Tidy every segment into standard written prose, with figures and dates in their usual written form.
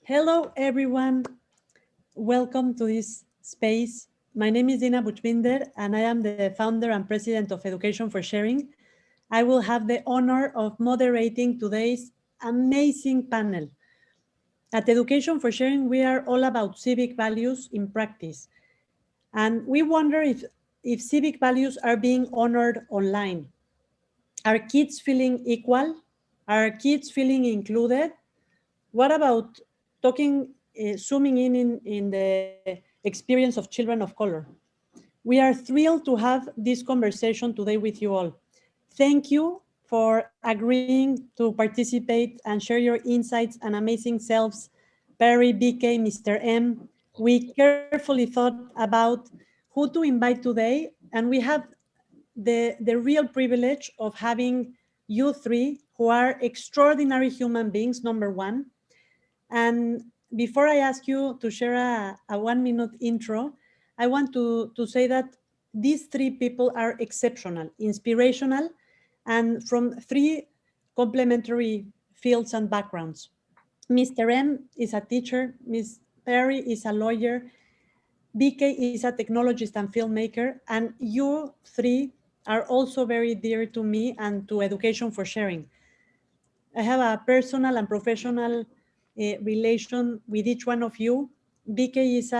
Hello, everyone. Welcome to this space. My name is Dina Buchbinder, and I am the founder and president of Education for Sharing. I will have the honor of moderating today's amazing panel. At Education for Sharing, we are all about civic values in practice. And we wonder if civic values are being honored online. Are kids feeling equal? Are kids feeling included? What about zooming in the experience of children of color? We are thrilled to have this conversation today with you all. Thank you for agreeing to participate and share your insights and amazing selves. Perry, BK, Mr. M. We carefully thought about who to invite today, and we have the real privilege of having you three who are extraordinary human beings, number one. And before I ask you to share a 1-minute intro, I want to say that these three people are exceptional, inspirational, and from three complementary fields and backgrounds. Mr. M is a teacher, Ms. Perry is a lawyer, BK is a technologist and filmmaker, and you three are also very dear to me and to Education for Sharing. I have a personal and professional relation with each one of you. BK is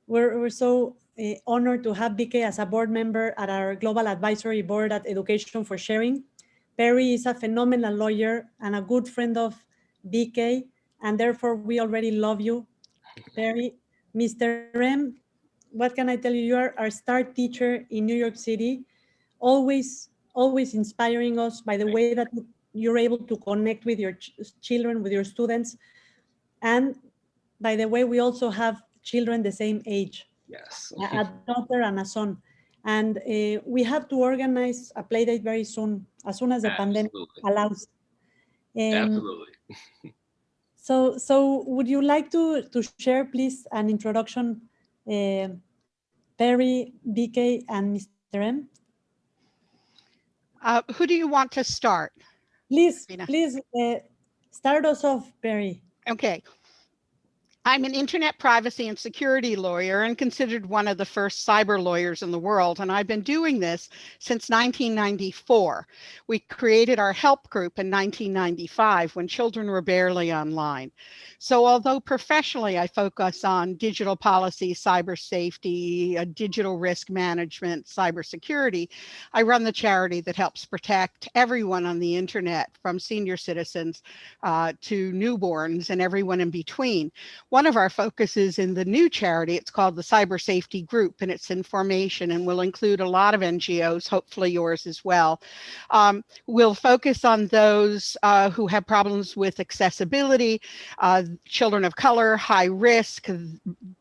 we're so honored to have BK as a board member at our Global Advisory Board at Education for Sharing. Perry is a phenomenal lawyer and a good friend of BK, and therefore we already love you, Perry. Mr. M, what can I tell you? You are our star teacher in New York City, always inspiring us by the way that you're able to connect with your children, with your students. And by the way, we also have children the same age. Yes. A daughter and a son. And we have to organize a play date very soon, as soon as the pandemic allows. Absolutely. So would you like to share, please, an introduction, Perry, BK, and Mr. M? Who do you want to start? Please, Rina? please start us off, Perry. Okay. I'm an internet privacy and security lawyer and considered one of the first cyber lawyers in the world. And I've been doing this since 1994. We created our help group in 1995 when children were barely online. So although professionally I focus on digital policy, cyber safety, digital risk management, cybersecurity, I run the charity that helps protect everyone on the internet, from senior citizens to newborns and everyone in between. One of our focuses in the new charity, it's called the Cyber Safety Group, and it's in formation and will include a lot of NGOs, hopefully yours as well. We'll focus on those who have problems with accessibility, children of color, high risk,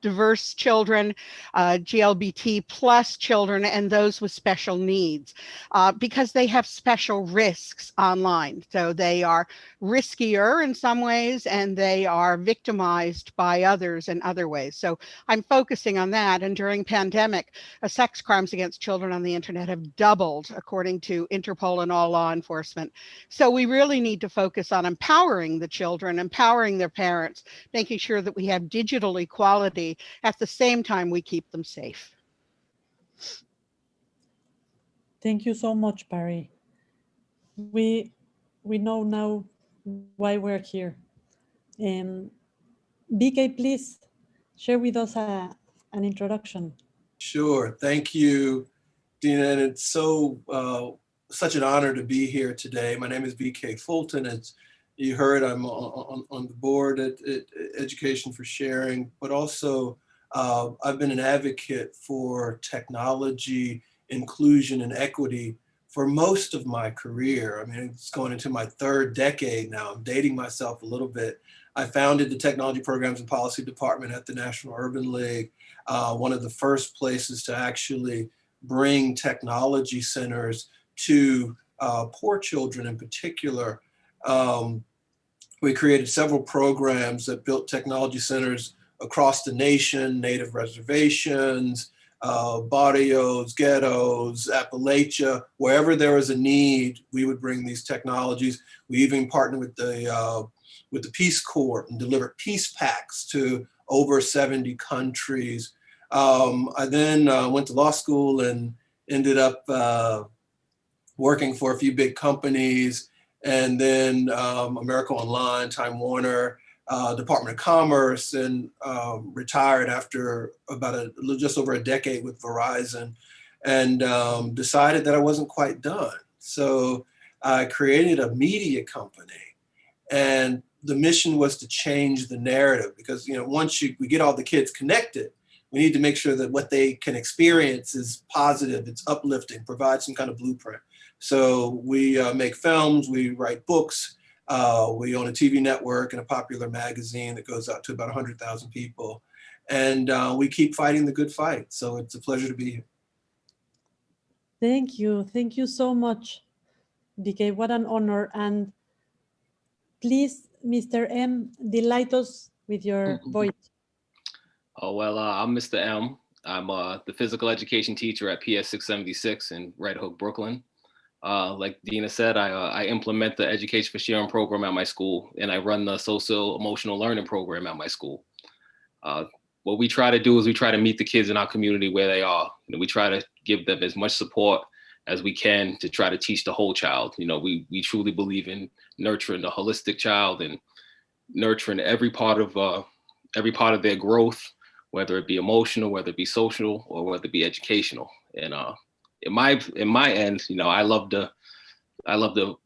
diverse children, GLBT plus children, and those with special needs, because they have special risks online. So they are riskier in some ways, and they are victimized by others in other ways. So I'm focusing on that. And during pandemic, sex crimes against children on the internet have doubled, according to Interpol and all law enforcement. So we really need to focus on empowering the children, empowering their parents, making sure that we have digital equality at the same time we keep them safe. Thank you so much, Perry. We know now why we're here. BK, please share with us an introduction. Sure. Thank you, Dina. And it's such an honor to be here today. My name is BK Fulton. As you heard, I'm on the board at Education for Sharing, but also I've been an advocate for technology, inclusion, and equity for most of my career. I mean, it's going into my third decade now. I'm dating myself a little bit. I founded the Technology Programs and Policy Department at the National Urban League, one of the first places to actually bring technology centers to poor children in particular. We created several programs that built technology centers across the nation, Native reservations, barrios, ghettos, Appalachia, wherever there was a need, we would bring these technologies. We even partnered with the with the Peace Corps and delivered peace packs to over 70 countries. I then went to law school and ended up working for a few big companies, and then America Online, Time Warner, Department of Commerce, and retired after about just over a decade with Verizon, and decided that I wasn't quite done. So I created a media company, and the mission was to change the narrative, because once we get all the kids connected, we need to make sure that what they can experience is positive, it's uplifting, provide some kind of blueprint. So we make films, we write books, we own a TV network and a popular magazine that goes out to about 100,000 people. And we keep fighting the good fight. So it's a pleasure to be here. Thank you. Thank you so much, BK. What an honor. And please, Mr. M, delight us with your voice. Oh, well, I'm Mr. M. I'm the physical education teacher at PS 676 in Red Hook, Brooklyn. Like Dina said, I implement the Education for Sharing program at my school, and I run the social emotional learning program at my school. What we try to do is we try to meet the kids in our community where they are. We try to give them as much support as we can to try to teach the whole child. We truly believe in nurturing the holistic child and nurturing every part of their growth, whether it be emotional, whether it be social, or whether it be educational. And in my end, I love to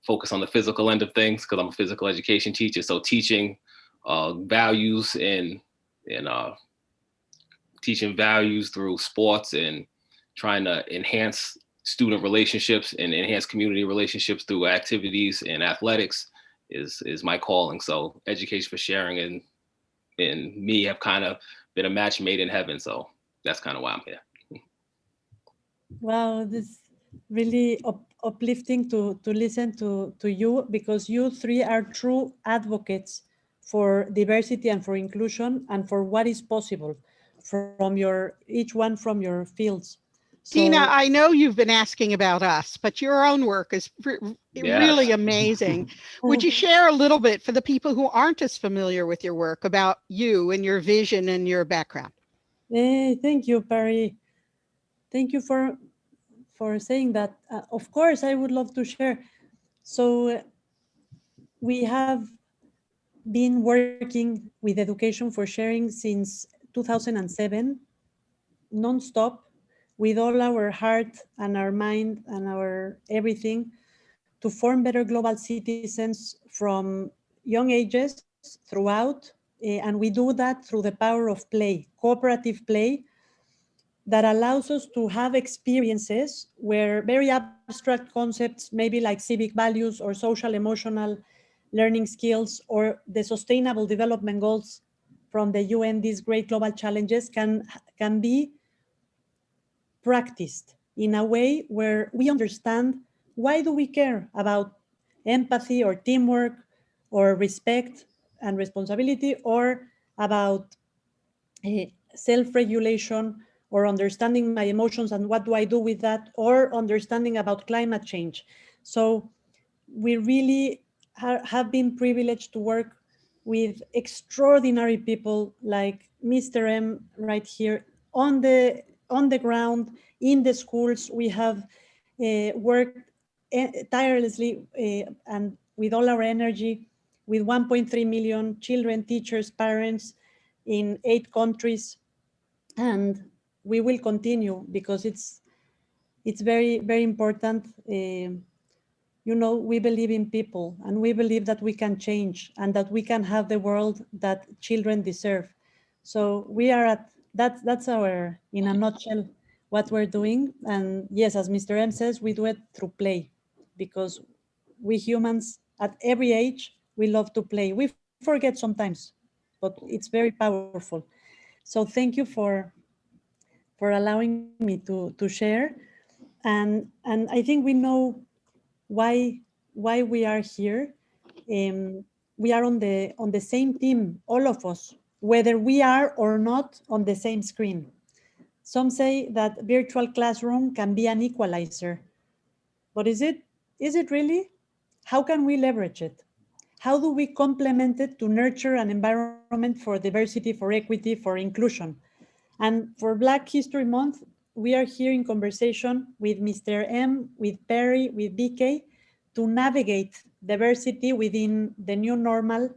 focus on the physical end of things because I'm a physical education teacher. So teaching values and teaching values through sports and trying to enhance student relationships and enhance community relationships through activities and athletics is my calling. So Education for Sharing and me have kind of been a match made in heaven. So that's kind of why I'm here. Wow, this is really uplifting to listen to you, because you three are true advocates for diversity and for inclusion and for what is possible from each one from your fields. So, Dina, I know you've been asking about us, but your own work is really amazing. Would you share a little bit for the people who aren't as familiar with your work about you and your vision and your background? Thank you, Perry. Thank you for saying that. Of course, I would love to share. So we have been working with Education for Sharing since 2007, non-stop, with all our heart and our mind and our everything, to form better global citizens from young ages throughout. And we do that through the power of play, cooperative play, that allows us to have experiences where very abstract concepts, maybe like civic values or social emotional learning skills or the sustainable development goals from the UN, these great global challenges, can be practiced in a way where we understand why do we care about empathy or teamwork or respect and responsibility, or about self-regulation, or understanding my emotions and what do I do with that, or understanding about climate change. So we really have been privileged to work with extraordinary people like Mr. M right here on the ground, in the schools. We have worked tirelessly and with all our energy with 1.3 million children, teachers, parents in 8 countries. And we will continue because it's very, very important. We believe in people, and we believe that we can change and that we can have the world that children deserve. So we are at that's our, in a nutshell, what we're doing. And yes, as Mr. M says, we do it through play, because we humans at every age, we love to play. We forget sometimes, but it's very powerful. So thank you for allowing me to share. And I think we know why we are here. We are on the same team, all of us, whether we are or not on the same screen. Some say that virtual classroom can be an equalizer, but is it really? How can we leverage it? how do we complement it to nurture an environment for diversity, for equity, for inclusion? And for Black History Month, we are here in conversation with Mr. M, with Perry, with BK, to navigate diversity within the new normal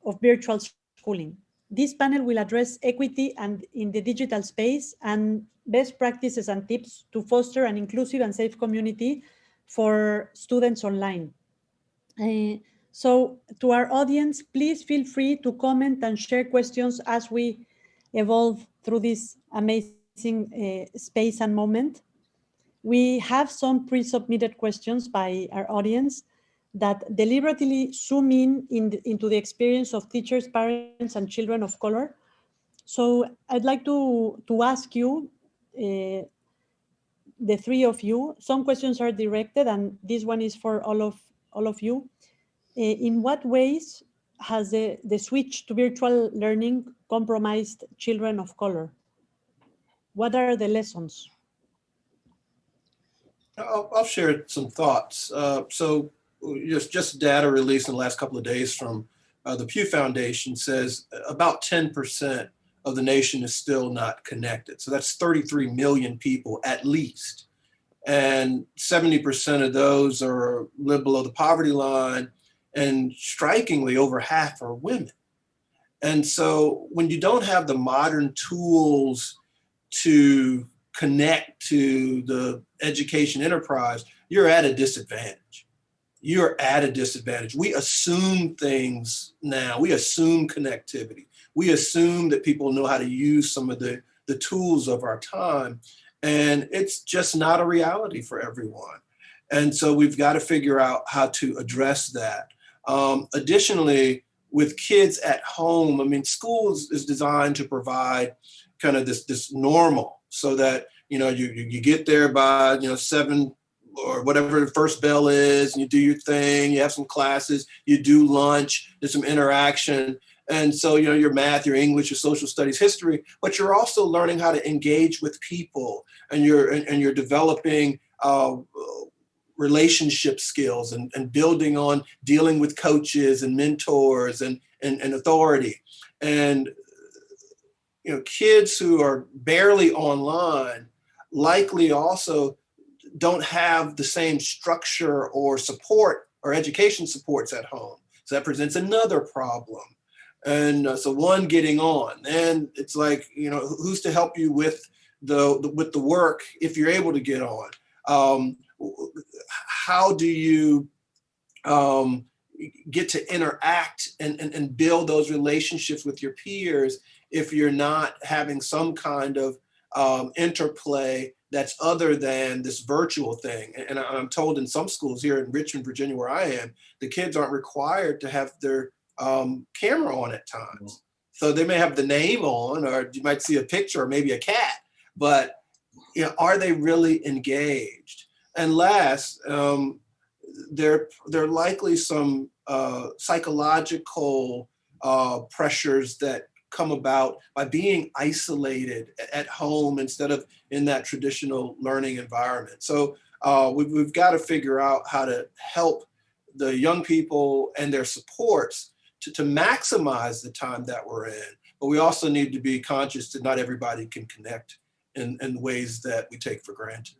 of virtual schooling. This panel will address equity and in the digital space and best practices and tips to foster an inclusive and safe community for students online. So to our audience, please feel free to comment and share questions as we evolve through this amazing space and moment. We have some pre-submitted questions by our audience that deliberately zoom into the experience of teachers, parents, and children of color. So I'd like to ask you, the three of you, some questions are directed, and this one is for all of you. In what ways has the switch to virtual learning compromised children of color? What are the lessons? I'll share some thoughts. So just data released in the last couple of days from the Pew Foundation says about 10% of the nation is still not connected. So that's 33 million people at least. And 70% of those live below the poverty line, and strikingly over half are women. And so when you don't have the modern tools to connect to the education enterprise, you're at a disadvantage. You're at a disadvantage. We assume things now. We assume connectivity. We assume that people know how to use some of the tools of our time. And it's just not a reality for everyone. And so we've got to figure out how to address that. Additionally, with kids at home, I mean, schools is designed to provide kind of this normal, so that, you get there by, 7 or whatever the first bell is, and you do your thing, you have some classes, you do lunch, there's some interaction. And so, your math, your English, your social studies, history, but you're also learning how to engage with people, and you're developing relationship skills and building on dealing with coaches and mentors and authority. And kids who are barely online likely also don't have the same structure or support or education supports at home. So that presents another problem. And so one getting on, and it's like, who's to help you with the work if you're able to get on? How do you get to interact and build those relationships with your peers if you're not having some kind of interplay that's other than this virtual thing? And I'm told in some schools here in Richmond, Virginia, where I am, the kids aren't required to have their camera on at times. So they may have the name on, or you might see a picture or maybe a cat, but are they really engaged? And last, there are likely some psychological pressures that come about by being isolated at home instead of in that traditional learning environment. So we've got to figure out how to help the young people and their supports to maximize the time that we're in. But we also need to be conscious that not everybody can connect in ways that we take for granted.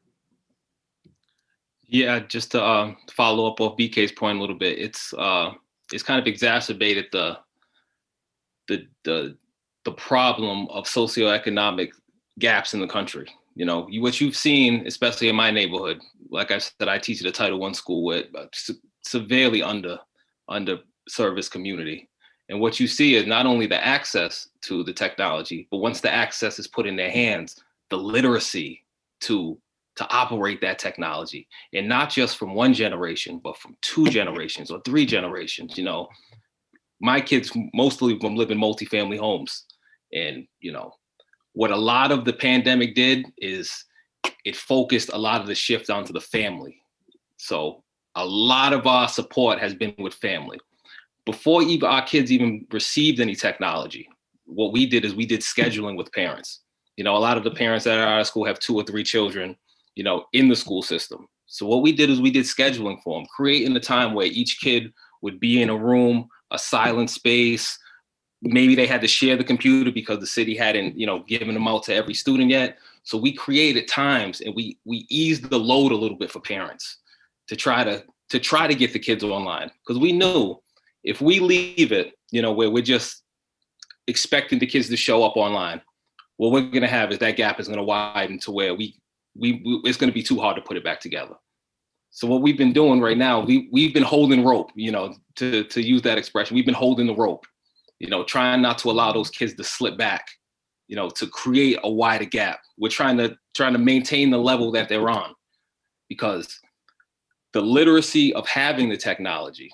Yeah, just to follow up off BK's point a little bit, it's kind of exacerbated the problem of socioeconomic gaps in the country. What you've seen, especially in my neighborhood, like I said, I teach at a Title I school with severely underserviced community. And what you see is not only the access to the technology, but once the access is put in their hands, the literacy to operate that technology, and not just from one generation, but from 2 generations or 3 generations. My kids, mostly of them live in multifamily homes. And, what a lot of the pandemic did is it focused a lot of the shift onto the family. So a lot of our support has been with family. Before our kids even received any technology, what we did is we did scheduling with parents. A lot of the parents that are out of school have 2 or 3 children, in the school system. So what we did is we did scheduling for them, creating a time where each kid would be in a room, a silent space. Maybe they had to share the computer because the city hadn't, given them out to every student yet. So we created times, and we eased the load a little bit for parents to try to get the kids online, because we knew if we leave it, where we're just expecting the kids to show up online, what we're going to have is that gap is going to widen to where it's going to be too hard to put it back together. So what we've been doing right now, we've been holding rope, to use that expression. We've been holding the rope, trying not to allow those kids to slip back, to create a wider gap. We're trying to maintain the level that they're on, because the literacy of having the technology,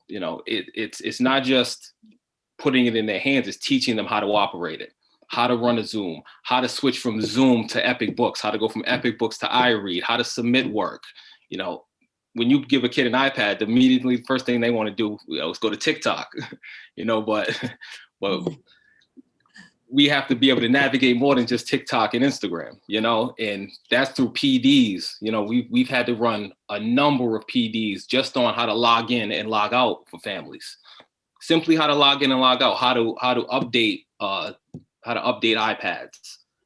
it's not just putting it in their hands, it's teaching them how to operate it, how to run a Zoom, how to switch from Zoom to Epic Books, how to go from Epic Books to iRead, how to submit work. When you give a kid an iPad, immediately the first thing they want to do is go to TikTok, but we have to be able to navigate more than just TikTok and Instagram, and that's through PDs. We've had to run a number of PDs just on how to log in and log out for families. Simply how to log in and log out, how to update iPads,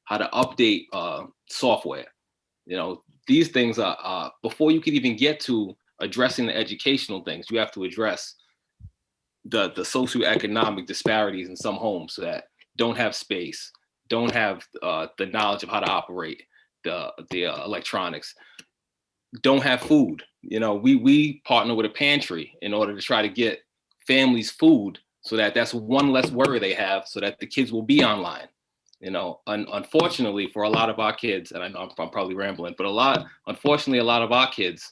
how to update software. These things are before you can even get to addressing the educational things, you have to address the socioeconomic disparities in some homes that don't have space, don't have the knowledge of how to operate the electronics, don't have food. We partner with a pantry in order to try to get families food, so that's one less worry they have, so that the kids will be online. Unfortunately for a lot of our kids, and I know I'm probably rambling, but unfortunately, a lot of our kids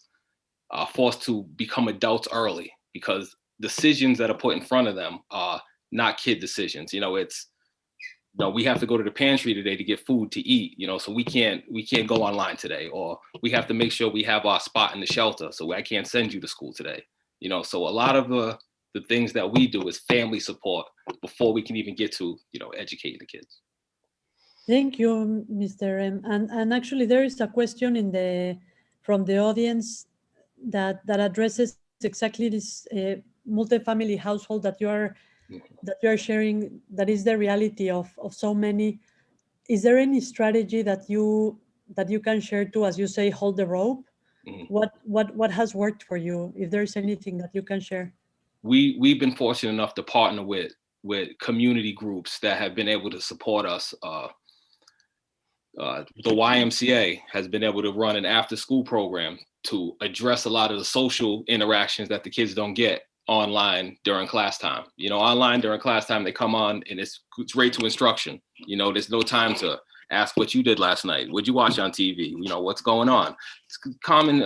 are forced to become adults early because decisions that are put in front of them are not kid decisions. We have to go to the pantry today to get food to eat, so we can't go online today, or we have to make sure we have our spot in the shelter, so I can't send you to school today. So a lot of the things that we do is family support before we can even get to, educating the kids. Thank you, Mr. M. And actually, there is a question from the audience that addresses exactly this multifamily household that you are sharing. That is the reality of so many. Is there any strategy that you can share to, as you say, hold the rope? Mm-hmm. What has worked for you? If there's anything that you can share. We've been fortunate enough to partner with community groups that have been able to support us. The YMCA has been able to run an after-school program to address a lot of the social interactions that the kids don't get online during class time. Online during class time, they come on and it's right to instruction. There's no time to ask what you did last night. What'd you watch on TV? What's going on? It's common,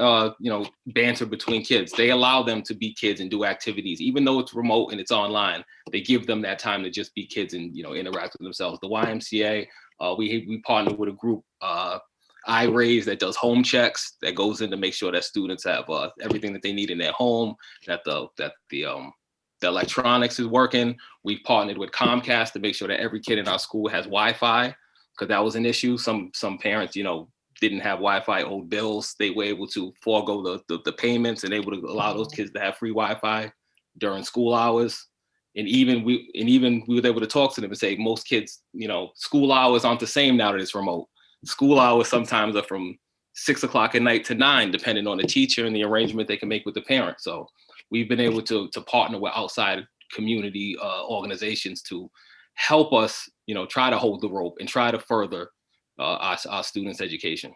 banter between kids. They allow them to be kids and do activities, even though it's remote and it's online. They give them that time to just be kids and, interact with themselves. The YMCA, we partner with a group, iRaise, that does home checks, that goes in to make sure that students have everything that they need in their home, that the electronics is working. We've partnered with Comcast to make sure that every kid in our school has Wi-Fi, because that was an issue. Some parents, didn't have Wi-Fi, owed bills. They were able to forego the payments and able to allow those kids to have free Wi-Fi during school hours. And even we were able to talk to them and say, most kids, school hours aren't the same now that it's remote. School hours sometimes are from 6 o'clock at night to 9, depending on the teacher and the arrangement they can make with the parent. So we've been able to partner with outside community organizations to help us, try to hold the rope and try to further our students' education.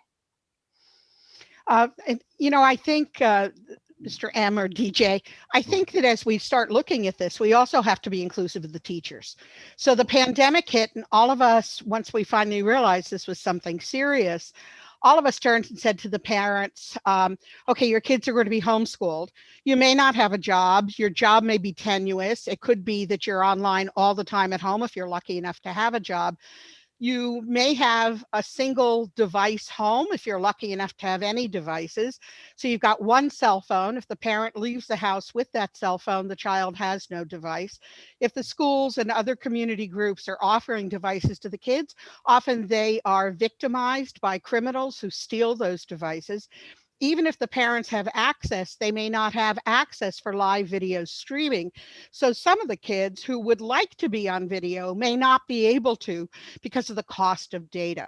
I think, Mr. M or DJ, I think that as we start looking at this, we also have to be inclusive of the teachers. So the pandemic hit, and all of us, once we finally realized this was something serious, all of us turned and said to the parents, okay, your kids are going to be homeschooled. You may not have a job. Your job may be tenuous. It could be that you're online all the time at home if you're lucky enough to have a job. You may have a single device home if you're lucky enough to have any devices. So you've got one cell phone. If the parent leaves the house with that cell phone, the child has no device. If the schools and other community groups are offering devices to the kids, often they are victimized by criminals who steal those devices. even if the parents have access, they may not have access for live video streaming. So some of the kids who would like to be on video may not be able to because of the cost of data.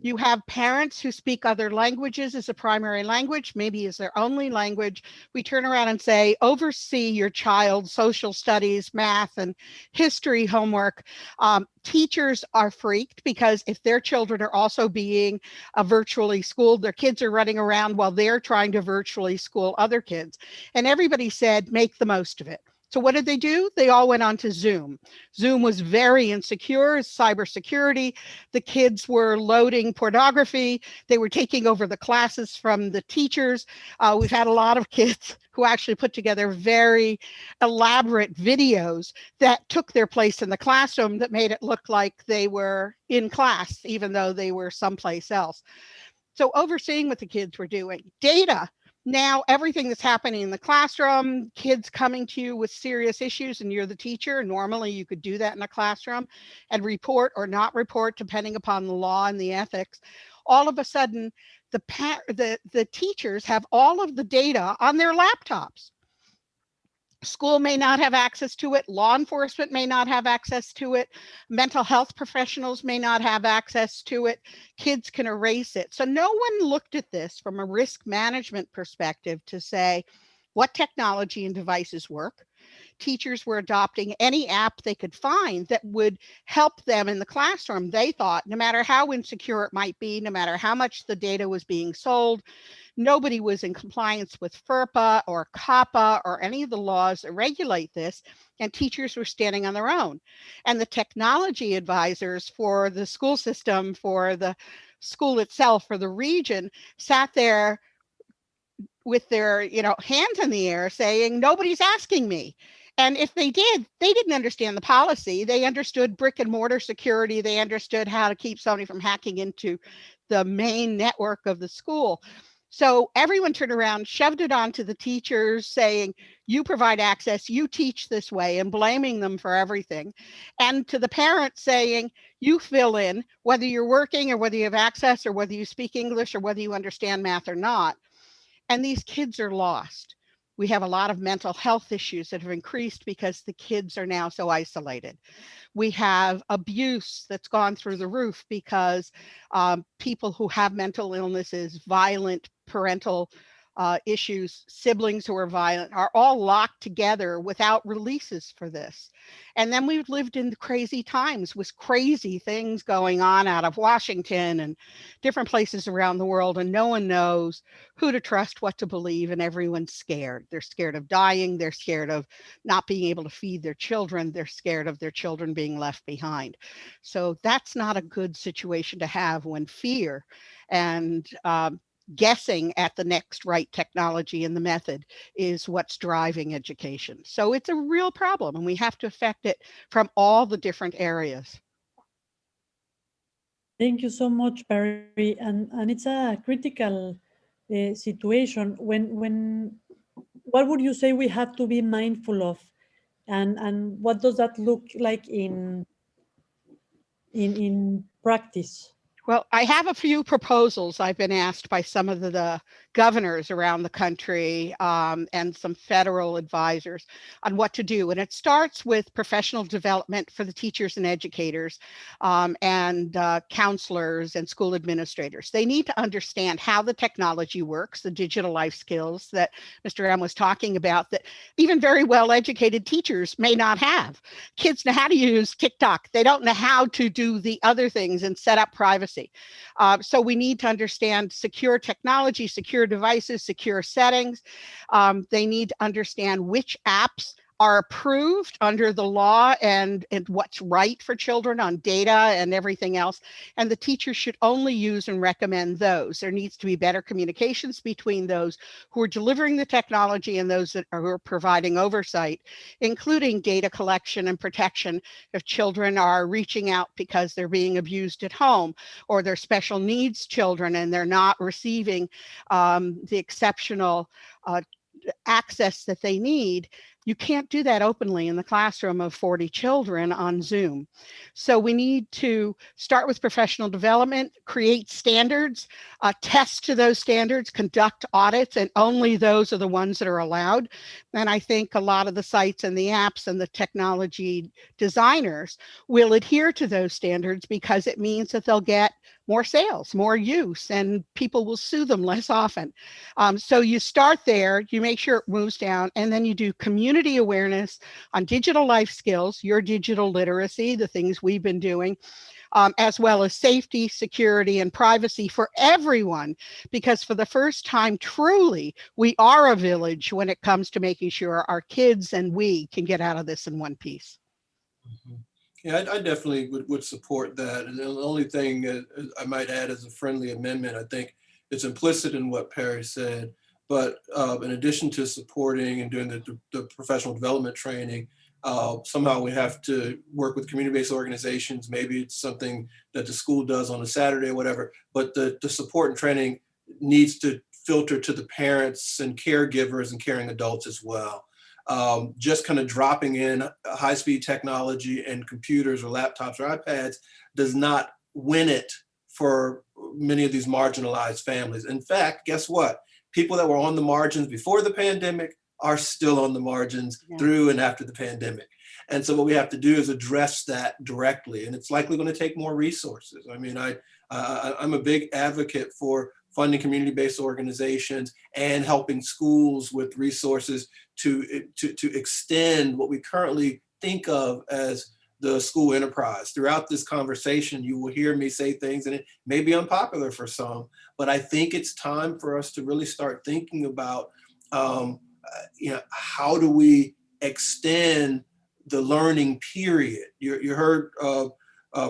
You have parents who speak other languages as a primary language, maybe as their only language. We turn around and say, oversee your child's social studies, math, and history homework. Teachers are freaked because if their children are also being virtually schooled, their kids are running around while they're trying to virtually school other kids. And everybody said, make the most of it. So what did they do? They all went on to Zoom. Zoom was very insecure, cybersecurity. The kids were loading pornography. They were taking over the classes from the teachers. We've had a lot of kids who actually put together very elaborate videos that took their place in the classroom that made it look like they were in class, even though they were someplace else. So overseeing what the kids were doing. Data. Now, everything that's happening in the classroom, kids coming to you with serious issues and you're the teacher. Normally, you could do that in a classroom and report or not report, depending upon the law and the ethics. All of a sudden, the teachers have all of the data on their laptops. School may not have access to it. Law enforcement may not have access to it. Mental health professionals may not have access to it. Kids can erase it. So no one looked at this from a risk management perspective to say what technology and devices work. Teachers were adopting any app they could find that would help them in the classroom. They thought no matter how insecure it might be, no matter how much the data was being sold, nobody was in compliance with FERPA or COPPA or any of the laws that regulate this, and teachers were standing on their own. And the technology advisors for the school system, for the school itself, for the region, sat there with their hands in the air saying, nobody's asking me. And if they did, they didn't understand the policy. They understood brick and mortar security. They understood how to keep somebody from hacking into the main network of the school. So everyone turned around, shoved it onto the teachers saying, you provide access, you teach this way, and blaming them for everything. And to the parents saying, you fill in whether you're working or whether you have access or whether you speak English or whether you understand math or not. And these kids are lost. We have a lot of mental health issues that have increased because the kids are now so isolated. We have abuse that's gone through the roof because people who have mental illnesses, violent parental issues, siblings who are violent, are all locked together without releases for this. And then we've lived in crazy times with crazy things going on out of Washington and different places around the world, and no one knows who to trust, what to believe, and everyone's scared. They're scared of dying. They're scared of not being able to feed their children. They're scared of their children being left behind. So that's not a good situation to have when fear and guessing at the next right technology and the method is what's driving education. So it's a real problem, and we have to affect it from all the different areas. Thank you so much, Barry. And it's a critical situation. When what would you say we have to be mindful of, and what does that look like in practice? Well, I have a few proposals. I've been asked by some of the governors around the country and some federal advisors on what to do. And it starts with professional development for the teachers and educators and counselors and school administrators. They need to understand how the technology works, the digital life skills that Mr. M was talking about, that even very well-educated teachers may not have. Kids know how to use TikTok. They don't know how to do the other things and set up privacy. So we need to understand secure technology, secure devices, secure settings. They need to understand which apps are approved under the law and what's right for children on data and everything else. And the teachers should only use and recommend those. There needs to be better communications between those who are delivering the technology and those that are providing oversight, including data collection and protection if children are reaching out because they're being abused at home, or they're special needs children and they're not receiving the exceptional access that they need. You can't do that openly in the classroom of 40 children on Zoom. So we need to start with professional development, create standards, test to those standards, conduct audits, and only those are the ones that are allowed. And I think a lot of the sites and the apps and the technology designers will adhere to those standards because it means that they'll get more sales, more use, and people will sue them less often. So you start there, you make sure it moves down, and then you do community awareness on digital life skills, your digital literacy, the things we've been doing, as well as safety, security, and privacy for everyone. Because for the first time, truly, we are a village when it comes to making sure our kids and we can get out of this in one piece. Mm-hmm. Yeah, I definitely would support that. And the only thing I might add as a friendly amendment, I think it's implicit in what Perry said, but in addition to supporting and doing the professional development training, somehow we have to work with community-based organizations. Maybe it's something that the school does on a Saturday or whatever, but the support and training needs to filter to the parents and caregivers and caring adults as well. Just kind of dropping in high-speed technology and computers or laptops or iPads does not win it for many of these marginalized families. In fact, guess what? People that were on the margins before the pandemic are still on the margins through and after the pandemic. And so what we have to do is address that directly. And it's likely going to take more resources. I mean, I'm a big advocate for funding community-based organizations and helping schools with resources to extend what we currently think of as the school enterprise. Throughout this conversation, you will hear me say things, and it may be unpopular for some, but I think it's time for us to really start thinking about, how do we extend the learning period? You heard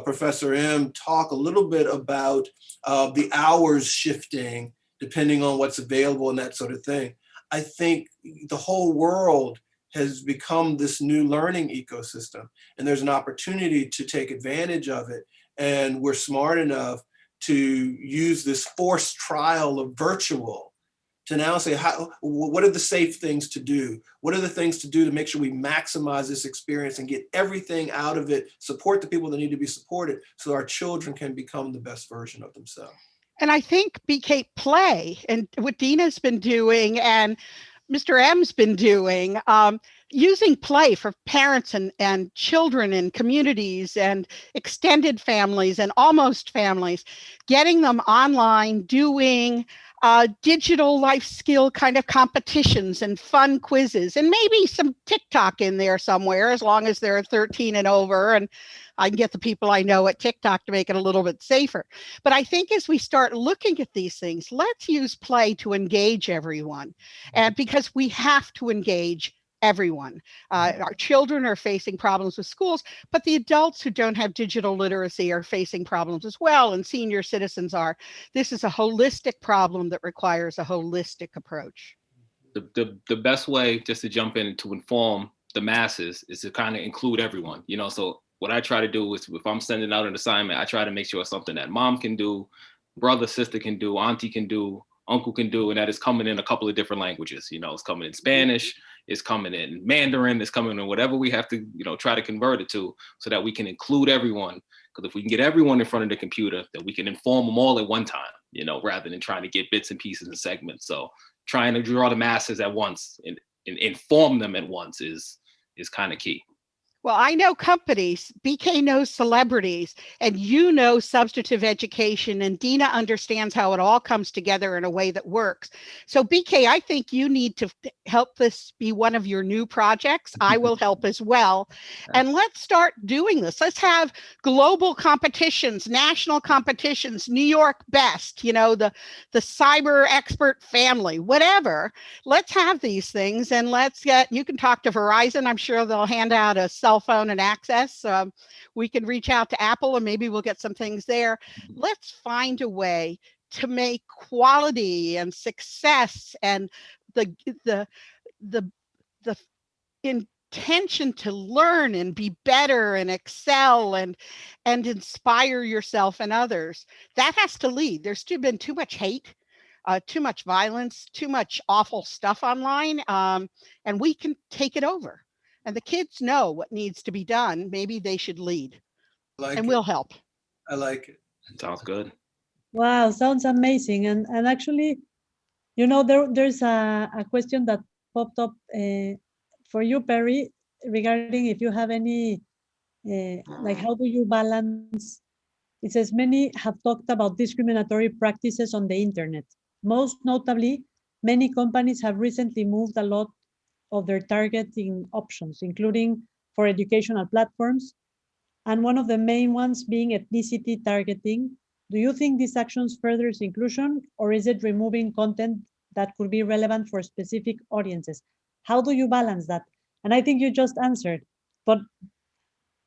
Professor M talk a little bit about the hours shifting depending on what's available and that sort of thing. I think the whole world has become this new learning ecosystem, and there's an opportunity to take advantage of it. And we're smart enough to use this forced trial of virtual to now say, what are the safe things to do? What are the things to do to make sure we maximize this experience and get everything out of it, support the people that need to be supported so our children can become the best version of themselves. And I think BK Play and what Dina's been doing and Mr. M's been doing, using play for parents and children and communities and extended families and almost families, getting them online, doing digital life skill kind of competitions and fun quizzes, and maybe some TikTok in there somewhere, as long as they're 13 and over. And I can get the people I know at TikTok to make it a little bit safer. But I think as we start looking at these things, let's use play to engage everyone. And because we have to engage everyone. Our children are facing problems with schools, but the adults who don't have digital literacy are facing problems as well, and senior citizens are. This is a holistic problem that requires a holistic approach. The best way, just to jump in to inform the masses, is to kind of include everyone. So what I try to do is, if I'm sending out an assignment, I try to make sure it's something that mom can do, brother, sister can do, auntie can do, uncle can do, and that is coming in a couple of different languages. It's coming in Spanish, it's coming in Mandarin, it's coming in whatever we have to, try to convert it to, so that we can include everyone. Because if we can get everyone in front of the computer, then we can inform them all at one time, rather than trying to get bits and pieces and segments. So trying to draw the masses at once and inform them at once is kind of key. Well, I know companies, BK knows celebrities, and you know substantive education, and Dina understands how it all comes together in a way that works. So BK, I think you need to help this be one of your new projects. I will help as well. And let's start doing this. Let's have global competitions, national competitions, New York Best, the cyber expert family, whatever. Let's have these things, and you can talk to Verizon. I'm sure they'll hand out a cell phone and access. We can reach out to Apple and maybe we'll get some things there. Let's find a way to make quality and success and the intention to learn and be better and excel and inspire yourself and others. That has to lead. There's been too much hate. too much violence, too much awful stuff online, and we can take it over. And the kids know what needs to be done. Maybe they should lead, and we'll help. I like it. Sounds good. Wow, sounds amazing. And actually, you know, there's a question that popped up for you, Perry, regarding if you have any, like, how do you balance? It says many have talked about discriminatory practices on the internet. Most notably, many companies have recently moved a lot of their targeting options, including for educational platforms, and one of the main ones being ethnicity targeting. Do you think these actions furthers inclusion, or is it removing content that could be relevant for specific audiences? How do you balance that? And I think you just answered, but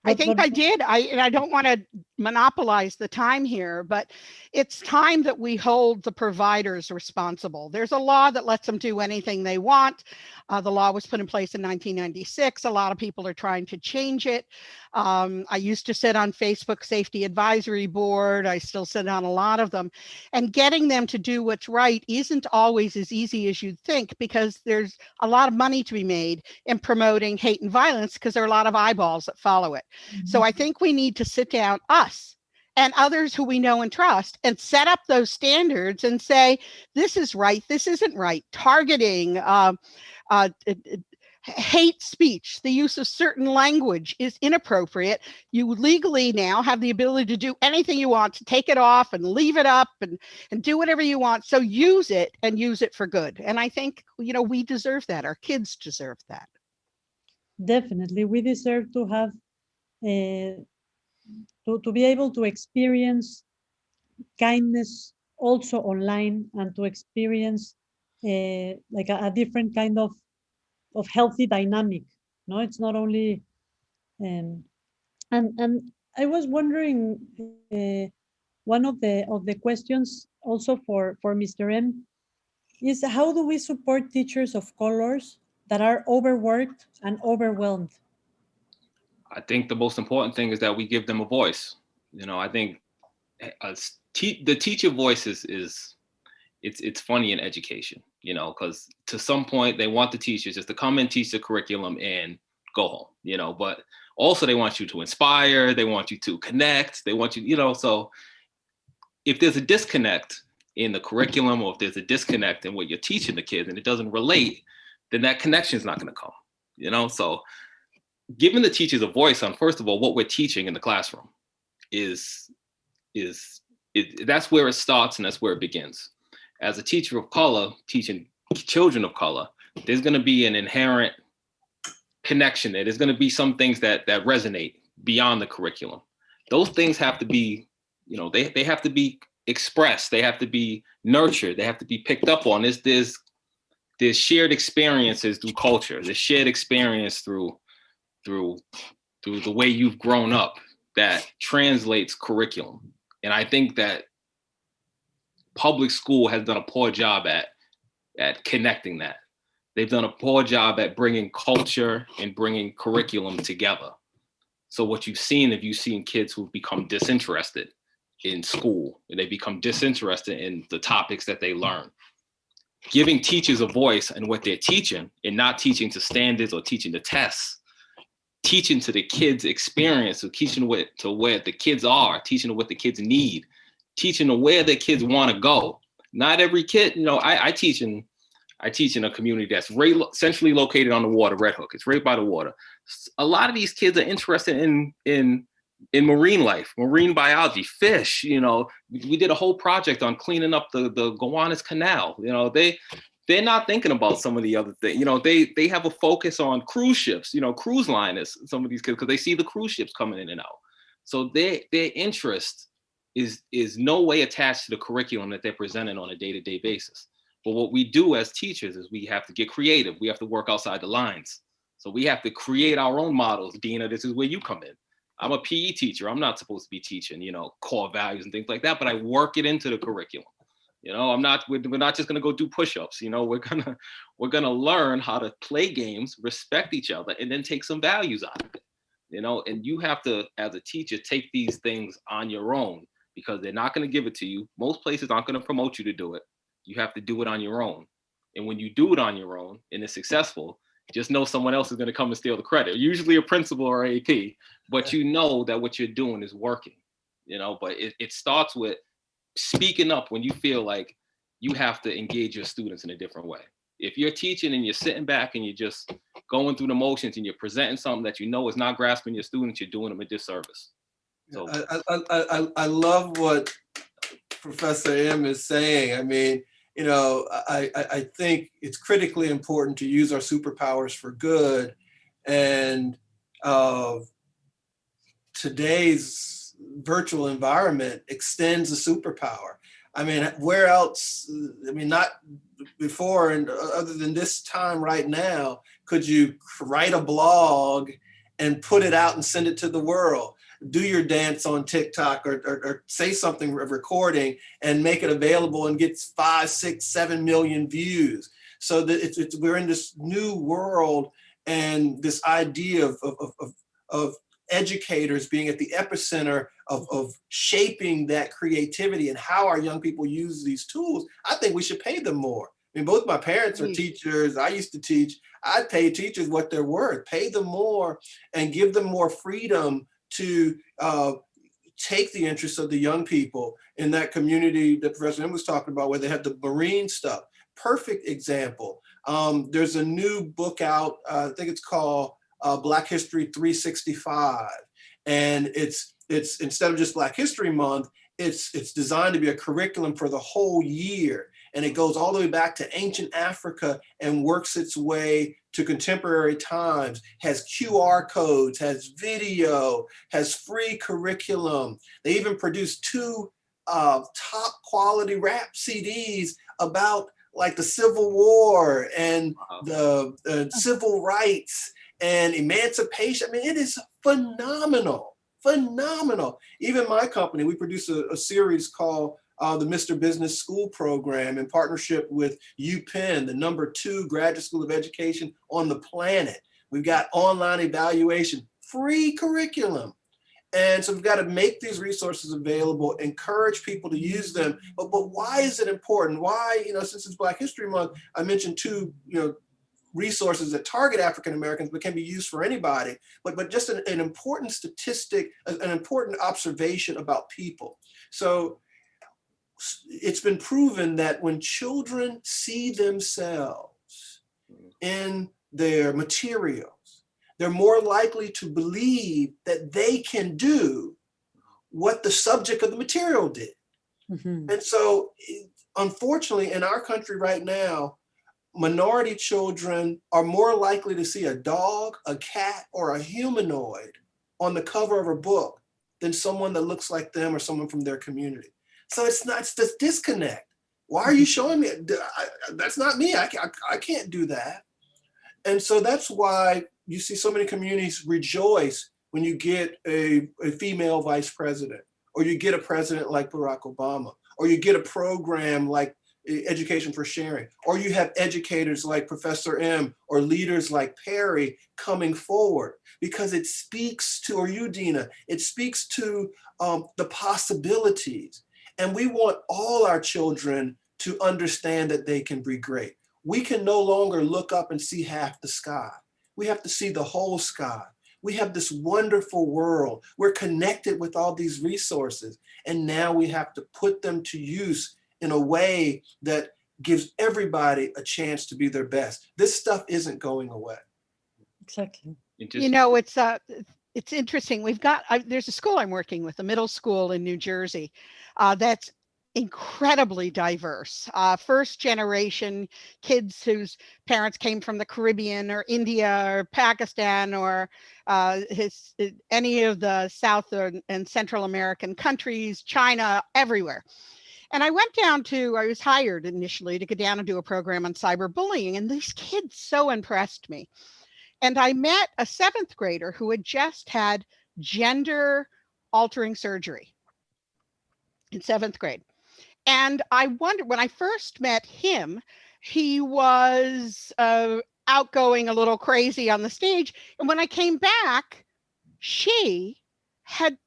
I think I did. I don't want to monopolize the time here, but it's time that we hold the providers responsible. There's a law that lets them do anything they want. The law was put in place in 1996. A lot of people are trying to change it. I used to sit on Facebook Safety Advisory Board. I still sit on a lot of them. And getting them to do what's right isn't always as easy as you'd think, because there's a lot of money to be made in promoting hate and violence, because there are a lot of eyeballs that follow it. So I think we need to sit down, us and others who we know and trust, and set up those standards and say, this is right, this isn't right. Targeting, hate speech, the use of certain language is inappropriate. You legally now have the ability to do anything you want, to take it off and leave it up and do whatever you want. So use it, and use it for good. And I think, you know, we deserve that. Our kids deserve that. Definitely, we deserve to have to be able to experience kindness also online, and to experience like a different kind of healthy dynamic. No, it's not only and I was wondering, one of the questions also for Mr. M is, how do we support teachers of colors that are overworked and overwhelmed? I think the most important thing is that we give them a voice. You know, I think the teacher voice is it's funny in education, you know, because to some point they want the teachers just to come and teach the curriculum and go home, you know, but also they want you to inspire, they want you to connect, they want you, you know, so if there's a disconnect in the curriculum, or if there's a disconnect in what you're teaching the kids and it doesn't relate, then that connection is not going to come, you know. So giving the teachers a voice on, first of all, what we're teaching in the classroom is that's where it starts, and that's where it begins. As a teacher of color teaching children of color, there's going to be an inherent connection there. There's going to be some things that resonate beyond the curriculum. Those things have to be, you know, they have to be expressed, they have to be nurtured, they have to be picked up on. There's shared experiences through culture, there's shared experience through the way you've grown up that translates curriculum. And I think that public school has done a poor job at connecting that. They've done a poor job at bringing culture and bringing curriculum together. So what you've seen kids who've become disinterested in school, and they become disinterested in the topics that they learn. Giving teachers a voice in what they're teaching, and not teaching to standards or teaching to tests, teaching to the kids' experience, so teaching to where the kids are, teaching to what the kids need, teaching to where the kids want to go. Not every kid, you know, I teach in a community that's right centrally located on the water, Red Hook. It's right by the water. A lot of these kids are interested in marine life, marine biology, fish. You know, we did a whole project on cleaning up the Gowanus Canal. You know, they're not thinking about some of the other things. You know, they have a focus on cruise ships, you know, cruise liners, some of these kids, because they see the cruise ships coming in and out. So their interest is no way attached to the curriculum that they're presenting on a day-to-day basis. But what we do as teachers is we have to get creative. We have to work outside the lines. So we have to create our own models. Dina, this is where you come in. I'm a PE teacher. I'm not supposed to be teaching, you know, core values and things like that, but I work it into the curriculum. You know, we're not just gonna go do push-ups. You know, we're gonna learn how to play games, respect each other, and then take some values out of it. You know, and you have to, as a teacher, take these things on your own, because they're not gonna give it to you. Most places aren't gonna promote you to do it. You have to do it on your own. And when you do it on your own and it's successful, just know someone else is going to come and steal the credit, usually a principal or AP, but you know that what you're doing is working, but it starts with speaking up when you feel like you have to engage your students in a different way. If you're teaching and you're sitting back and you're just going through the motions and you're presenting something that is not grasping your students, you're doing them a disservice. So I love what Professor M is saying. I mean, I think it's critically important to use our superpowers for good. And today's virtual environment extends a superpower. I mean, where else, not before and other than this time right now, could you write a blog and put it out and send it to the world? Do your dance on TikTok or say something, a recording, and make it available and get 5, 6, 7 million views. So that we're in this new world, and this idea of educators being at the epicenter of shaping that creativity and how our young people use these tools. I think we should pay them more. I mean, both my parents are teachers. I used to teach. I pay teachers what they're worth. Pay them more and give them more freedom to take the interests of the young people in that community that Professor M was talking about, where they have the Marine stuff. Perfect example. There's a new book out, I think it's called Black History 365. And it's instead of just Black History Month, it's designed to be a curriculum for the whole year. And it goes all the way back to ancient Africa and works its way to contemporary times, has QR codes, has video, has free curriculum. They even produced 2 top quality rap CDs about like the Civil War and the civil rights and emancipation. I mean, it is phenomenal, phenomenal. Even my company, we produce a series called the Mr. Business School Program in partnership with UPenn, the #2 graduate school of education on the planet. We've got online evaluation, free curriculum. And so we've got to make these resources available, encourage people to use them. But why is it important? Why, since it's Black History Month, I mentioned 2, resources that target African Americans, but can be used for anybody. But just an important statistic, an important observation about people. So it's been proven that when children see themselves in their materials, they're more likely to believe that they can do what the subject of the material did. Mm-hmm. And so, unfortunately, in our country right now, minority children are more likely to see a dog, a cat, or a humanoid on the cover of a book than someone that looks like them or someone from their community. So it's this disconnect. Why are you showing me? That's not me. I can't do that. And so that's why you see so many communities rejoice when you get a female vice president, or you get a president like Barack Obama, or you get a program like Education for Sharing, or you have educators like Professor M or leaders like Perry coming forward, because it speaks to, or you, Dina, it speaks to the possibilities. And we want all our children to understand that they can be great. We can no longer look up and see half the sky. We have to see the whole sky. We have this wonderful world. We're connected with all these resources. And now we have to put them to use in a way that gives everybody a chance to be their best. This stuff isn't going away. Exactly. It's interesting. There's a school I'm working with, a middle school in New Jersey, that's incredibly diverse. First generation kids whose parents came from the Caribbean or India or Pakistan or any of the South and Central American countries, China, everywhere. And I was hired initially to go down and do a program on cyberbullying, and these kids so impressed me. And I met a 7th grader who had just had gender altering surgery in 7th grade. And I wondered, when I first met him, he was outgoing, a little crazy on the stage. And when I came back, she had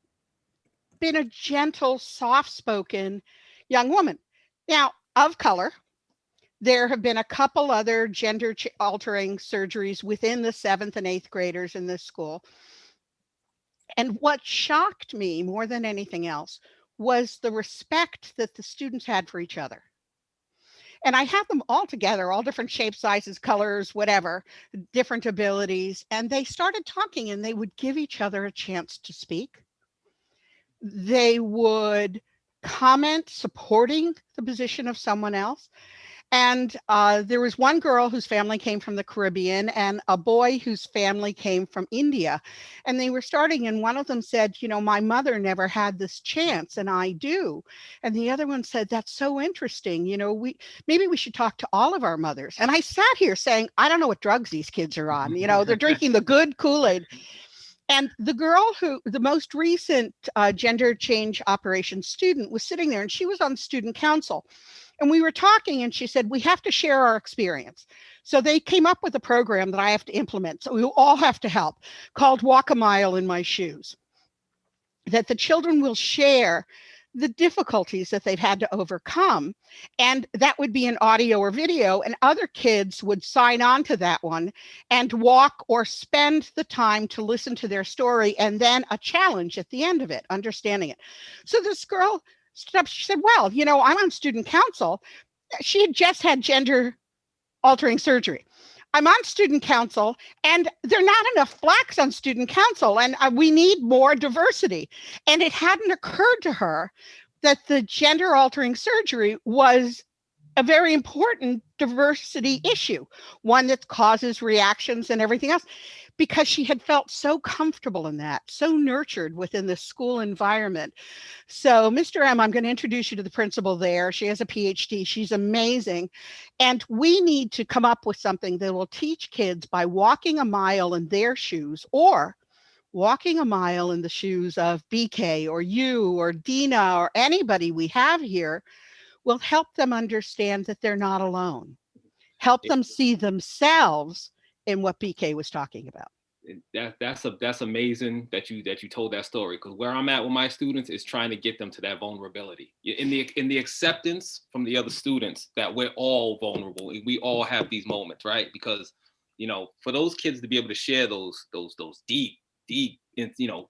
been a gentle, soft-spoken young woman. Now, of color, There have been a couple other gender-altering surgeries within the 7th and 8th graders in this school. And what shocked me more than anything else was the respect that the students had for each other. And I had them all together, all different shapes, sizes, colors, whatever, different abilities. And they started talking and they would give each other a chance to speak. They would comment supporting the position of someone else. And there was one girl whose family came from the Caribbean and a boy whose family came from India. And they were starting, and one of them said, you know, my mother never had this chance and I do. And the other one said, that's so interesting. You know, maybe we should talk to all of our mothers. And I sat here saying, I don't know what drugs these kids are on. You know, they're drinking the good Kool-Aid. And the girl the most recent gender change operations student was sitting there and she was on student council. And we were talking and she said, we have to share our experience. So they came up with a program that I have to implement. So we all have to help, called Walk a Mile in My Shoes, that the children will share the difficulties that they've had to overcome. And that would be an audio or video, and other kids would sign on to that one and walk or spend the time to listen to their story, and then a challenge at the end of it, understanding it. So this girl stood up, she said, well, you know, I'm on student council. She had just had gender altering surgery. I'm on student council and there are not enough Blacks on student council and we need more diversity. And it hadn't occurred to her that the gender altering surgery was a very important diversity issue, one that causes reactions and everything else, because she had felt so comfortable in that, so nurtured within the school environment. So Mr. M, I'm going to introduce you to the principal there. She has a PhD. She's amazing. And we need to come up with something that will teach kids by walking a mile in their shoes, or walking a mile in the shoes of BK or you or Dina or anybody we have here, will help them understand that they're not alone. Help them see themselves in what BK was talking about. That's amazing that you told that story, because where I'm at with my students is trying to get them to that vulnerability in the acceptance from the other students that we're all vulnerable. We all have these moments, right? Because, you know, for those kids to be able to share those deep, you know,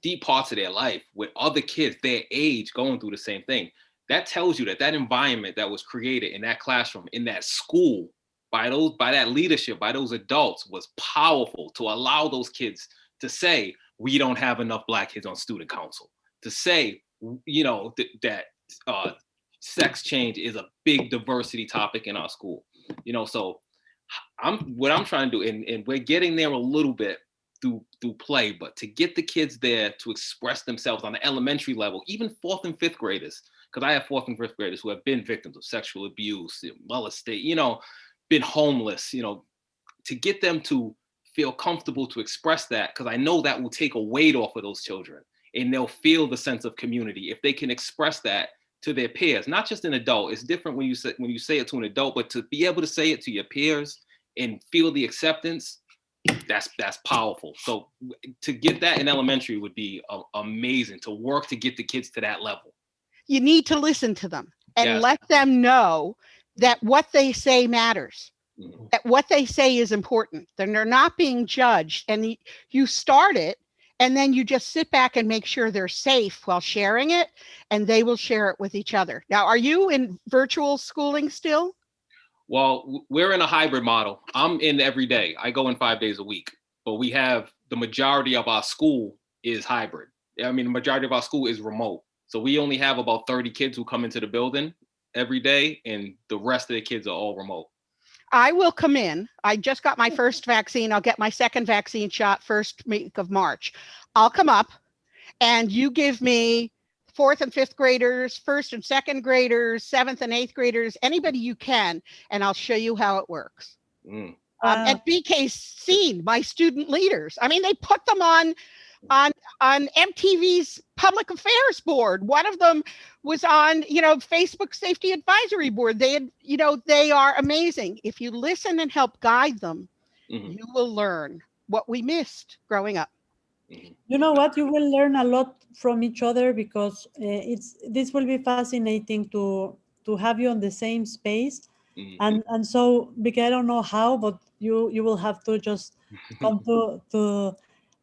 deep parts of their life with other kids their age going through the same thing, that tells you that that environment that was created in that classroom, in that school, by that leadership, by those adults, was powerful to allow those kids to say, we don't have enough Black kids on student council, to say, you know, that sex change is a big diversity topic in our school. You know, so what I'm trying to do, and we're getting there a little bit through play, but to get the kids there to express themselves on the elementary level, even 4th and 5th graders, because I have 4th and 5th graders who have been victims of sexual abuse, molestation, you know, been homeless, you know, to get them to feel comfortable to express that, because I know that will take a weight off of those children and they'll feel the sense of community if they can express that to their peers, not just an adult. It's different when you say it to an adult, but to be able to say it to your peers and feel the acceptance, that's powerful. So to get that in elementary would be amazing, to work to get the kids to that level. You need to listen to them and let them know that what they say matters, that what they say is important, that they're not being judged. And you start it, and then you just sit back and make sure they're safe while sharing it, and they will share it with each other. Now, are you in virtual schooling still? Well, we're in a hybrid model. I'm in every day. I go in 5 days a week, but we have the majority of our school is hybrid. I mean, the majority of our school is remote. So we only have about 30 kids who come into the building every day, and the rest of the kids are all remote. I will come in. I just got my first vaccine. I'll get my second vaccine shot first week of March. I'll come up and you give me 4th and 5th graders, 1st and 2nd graders, 7th and 8th graders, anybody you can, and I'll show you how it works. At BK's seen my student leaders. I mean, they put them on MTV's public affairs board. One of them was on, you know, Facebook safety advisory board. They are amazing. If you listen and help guide them, you will learn what we missed growing up. You know what? You will learn a lot from each other, because this will be fascinating to have you on the same space. And so, because I don't know how, but you will have to just come to